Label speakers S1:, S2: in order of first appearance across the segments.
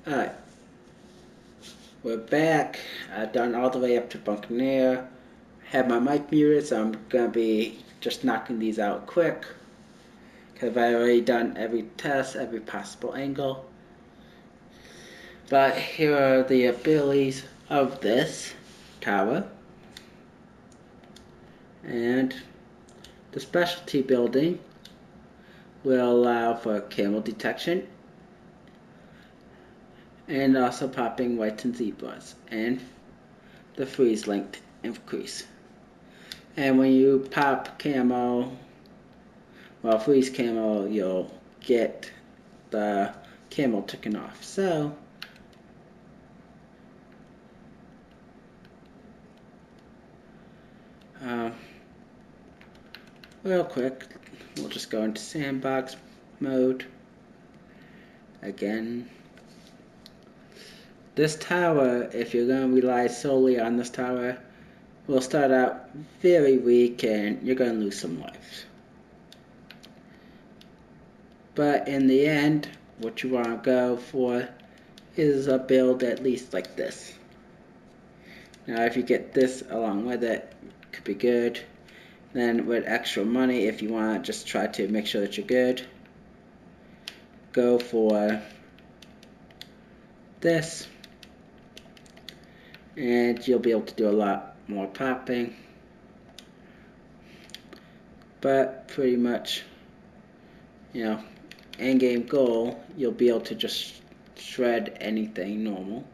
S1: Alright, we're back. I've done all the way up to Buccaneer. Have my mic muted, so I'm gonna be just knocking these out quick. Because I've already done every test, every possible angle. But here are the abilities of this tower. And the specialty building will allow for camel detection and also popping whites and zebras, and the freeze length increase. And when you pop camo, well, freeze camo, you'll get the camo taken off. So real quick, we'll just go into sandbox mode again. This tower, if you're going to rely solely on this tower, will start out very weak and you're going to lose some lives. But in the end, what you want to go for is a build at least like this. Now if you get this along with it, it could be good. Then with extra money, if you want to just try to make sure that you're good, go for this. And you'll be able to do a lot more popping. But pretty much, end game goal, you'll be able to just shred anything normal.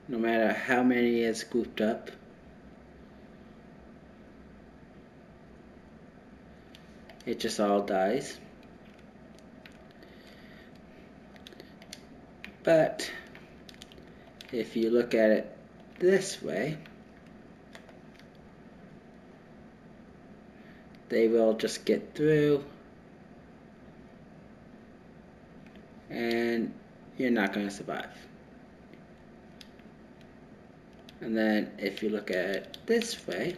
S1: No matter how many is grouped up. It just all dies. But if you look at it this way, they will just get through and you're not going to survive. And then if you look at it this way,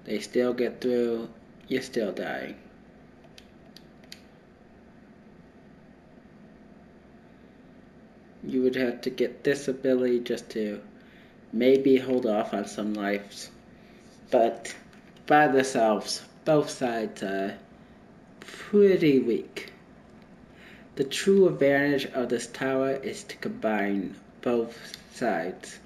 S1: they still get through, you're still dying. You would have to get this ability just to maybe hold off on some lives. But by themselves, both sides are pretty weak. The true advantage of this tower is to combine both sides.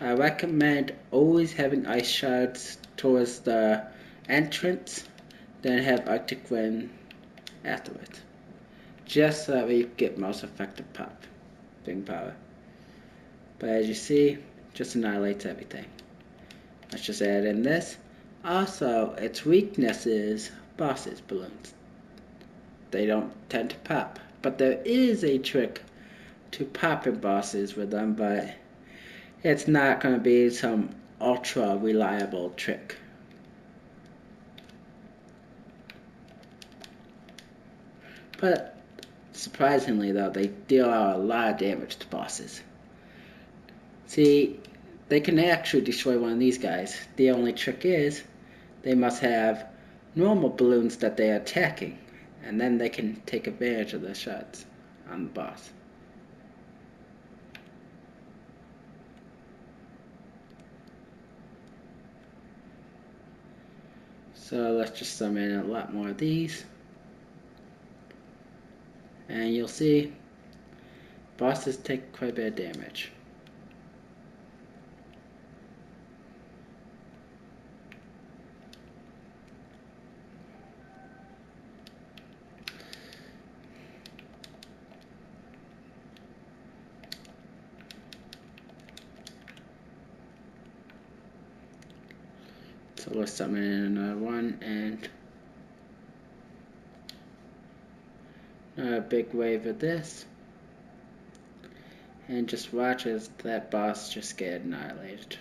S1: I recommend always having ice shards towards the entrance, then have Arctic Wind afterwards. Just so that we get most effective popping power. But as you see, just annihilates everything. Let's just add in this. Also, its weakness is bosses balloons. They don't tend to pop. But there is a trick to popping bosses with them, but it's not going to be some ultra reliable trick. But surprisingly though, they deal out a lot of damage to bosses. See, they can actually destroy one of these guys. The only trick is they must have normal balloons that they are attacking, and then they can take advantage of the shots on the boss. So let's just summon a lot more of these. And you'll see bosses take quite a bit of damage. So let's summon in another one and another big wave of this. And just watch as that boss just get annihilated.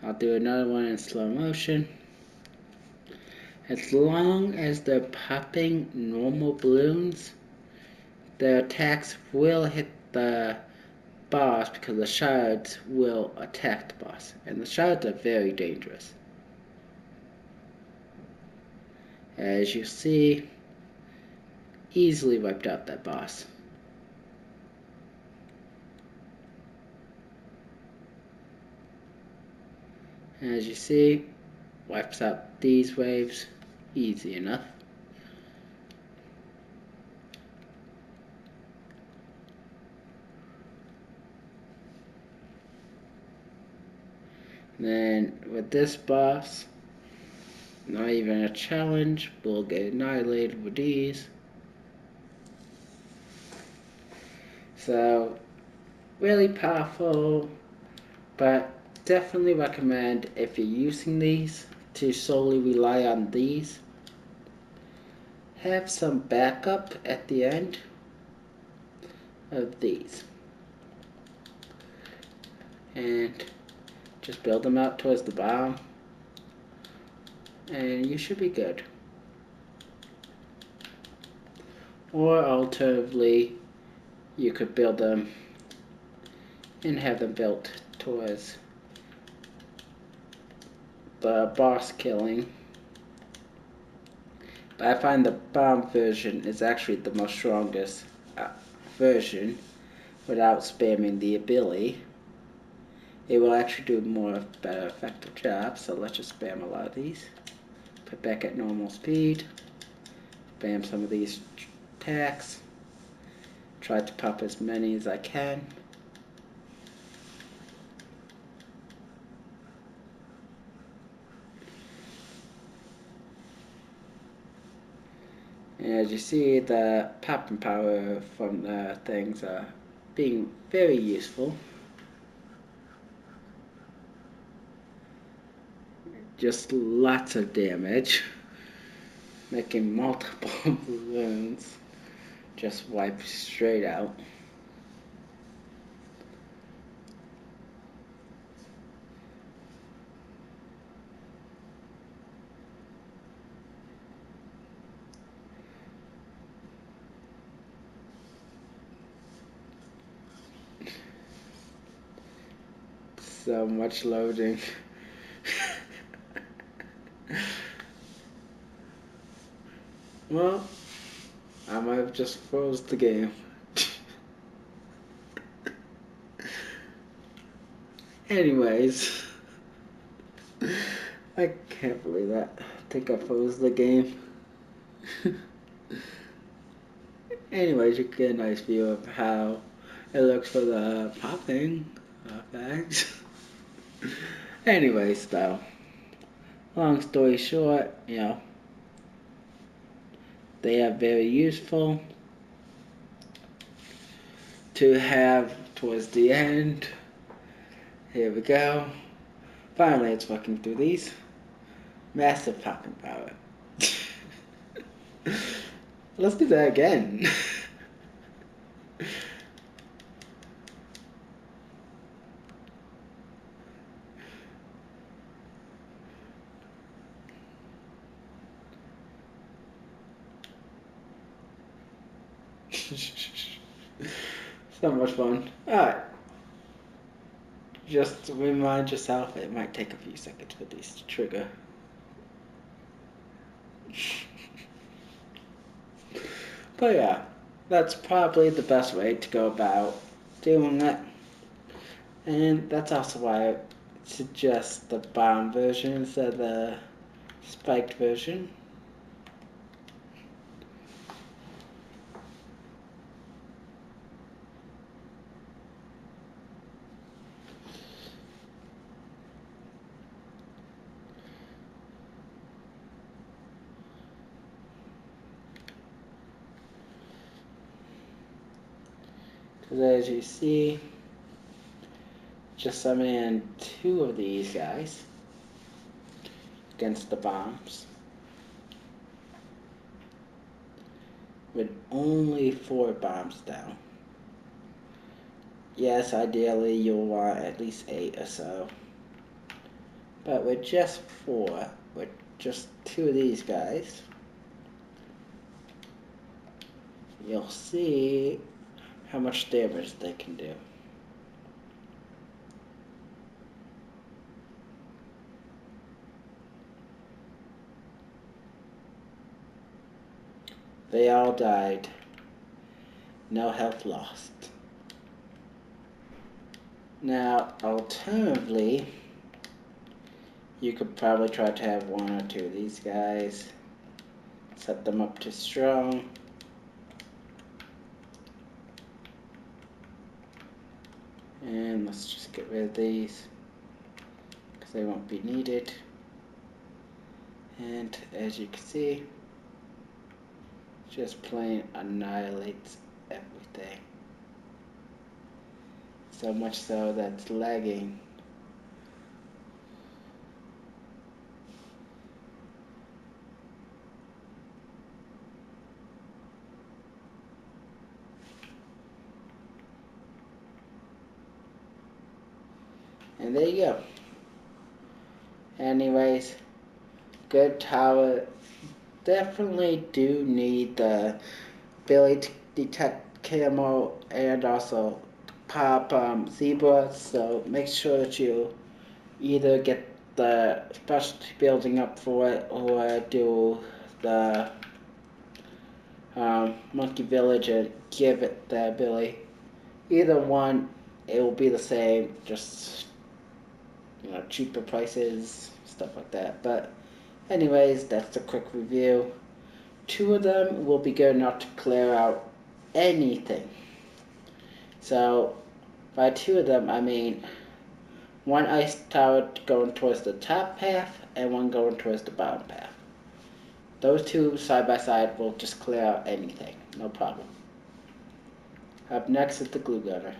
S1: I'll do another one in slow motion. As long as they're popping normal balloons, their attacks will hit the boss because the shards will attack the boss. And the shards are very dangerous. As you see, easily wiped out that boss. As you see, wipes out these waves easy enough. Then with this boss, not even a challenge, we'll get annihilated with these. So, really powerful, but definitely recommend if you're using these to solely rely on these. Have some backup at the end of these. And just build them out towards the bottom. And you should be good. Or alternatively, you could build them and have them built towards the boss killing. But I find the bomb version is actually the most strongest version without spamming the ability. It will actually do more better effective job, so let's just spam a lot of these. Put back at normal speed. Spam some of these attacks. Try to pop as many as I can. And as you see, the popping power from the things are being very useful. Just lots of damage. Making multiple balloons just wipe straight out. So much loading. Well, I might have just froze the game. Anyways, I can't believe that. I think I froze the game. Anyways, you get a nice view of how it looks for the popping effects. Anyways, though, long story short, they are very useful to have towards the end. Here we go. Finally, it's working through these. Massive popping power. Let's do that again. So much fun. Alright. Just remind yourself it might take a few seconds for these to trigger. But yeah, that's probably the best way to go about doing it. And that's also why I suggest the bomb version instead of the spiked version. Because as you see, just summon in 2 of these guys against the bombs with only 4 bombs down. Yes, ideally you'll want at least 8 or so, but with just 4, with just 2 of these guys, you'll see how much damage they can do. They all died. No health lost. Now, alternatively, you could probably try to have 1 or 2 of these guys. Set them up to strong. And let's just get rid of these, because they won't be needed. And as you can see, just plain annihilates everything. So much so that it's lagging. And there you go. Anyways, good tower. Definitely do need the ability to detect camo and also pop zebra, so make sure that you either get the specialty building up for it or do the monkey village and give it the ability. Either one, it will be the same, just cheaper prices, stuff like that. But anyways, that's a quick review. 2 of them will be good enough to clear out anything. So by 2 of them, I mean 1 ice tower going towards the top path and 1 going towards the bottom path. Those 2 side by side will just clear out anything, no problem. Up next is the glue gunner.